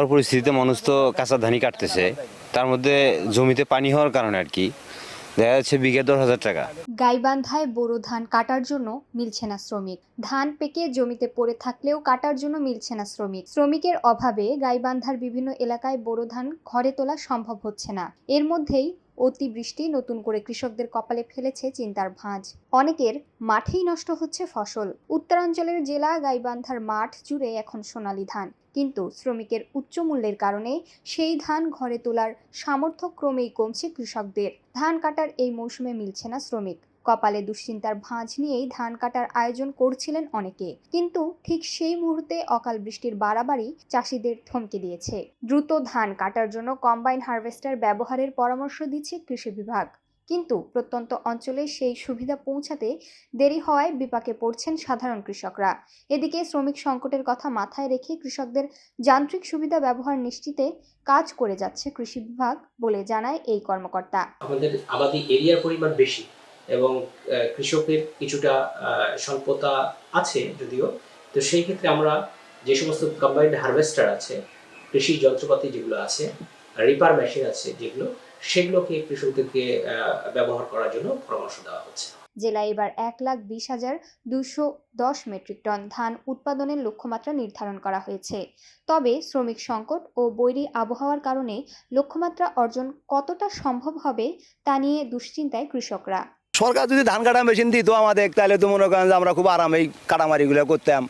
পরিস্থিতিতে মানুষ তো কাঁচা ধানই কাটতেছে, তার মধ্যে জমিতে পানি হওয়ার কারণে আর কি দেখা যাচ্ছে বিঘা 10,000 টাকা। গাইবান্ধায় বোরো ধান কাটার জন্য মিলছে না শ্রমিক। ধান পেকে জমিতে পড়ে থাকলেও কাটার জন্য মিলছে না শ্রমিক। শ্রমিকের অভাবে গাইবান্ধার বিভিন্ন এলাকায় বোরো ধান ঘরে তোলা সম্ভব হচ্ছে না। এর মধ্যেই অতিবৃষ্টি নতুন করে কৃষকদের কপালে ফেলেছে চিন্তার ভাঁজ। অনেকের মাঠেই নষ্ট হচ্ছে ফসল। উত্তরাঞ্চলের জেলা গাইবান্ধার মাঠ জুড়ে এখন সোনালী ধান, কিন্তু শ্রমিকের উচ্চ মূল্যের কারণে সেই ধান ঘরে তোলার সামর্থ্য ক্রমেই কমছে কৃষকদের। ধান কাটার এই মৌসুমে মিলছে না শ্রমিক। কপালে দুশ্চিন্তার ভাঁজ নিয়েই ধান কাটার আয়োজন করছিলেন অনেকে, কিন্তু ঠিক সেই মুহূর্তে অকাল বৃষ্টির বাড়াবাড়ি চাষিদের থমকে দিয়েছে। দ্রুত ধান কাটার জন্য কম্বাইন হারভেস্টার ব্যবহারের পরামর্শ দিচ্ছে কৃষি বিভাগ, কিন্তু প্রত্যন্ত অঞ্চলে সেই সুবিধা পৌঁছাতে দেরি হওয়ায় বিপাকে পড়ছেন সাধারণ কৃষকরা। এদিকে শ্রমিক সংকটের কথা মাথায় রেখে কৃষকদের যান্ত্রিক সুবিধা ব্যবহার নিশ্চিতে কাজ করে যাচ্ছে কৃষি বিভাগ বলে জানায় এই কর্মকর্তা। আমাদের আবাদি এরিয়ার পরিমাণ বেশি এবং কৃষকের কিছুটা স্বল্পতা আছে যদিও, তো সেই ক্ষেত্রে আমরা যে সমস্ত কম্বাইন্ড হারভেস্টার আছে, কৃষি যন্ত্রপাতি যেগুলো আছে, রিপার মেশিন আছে যেগুলো, সেগুলোকে কৃষকদেরকে ব্যবহার করার জন্য পরামর্শ দেওয়া হচ্ছে। জেলায় এবার 1,20,210 মেট্রিক টন ধান উৎপাদনের লক্ষ্যমাত্রা নির্ধারণ করা হয়েছে। তবে শ্রমিক সংকট ও বৈরী আবহাওয়ার কারণে লক্ষ্যমাত্রা অর্জন কতটা সম্ভব হবে তা নিয়ে দুশ্চিন্তায় কৃষকরা। সরকার যদি ধান কাটা মেশিন দিত আমাদের, তাহলে তো মনে করেন যে আমরা খুব আরামেই কাটামারিগুলো করতাম।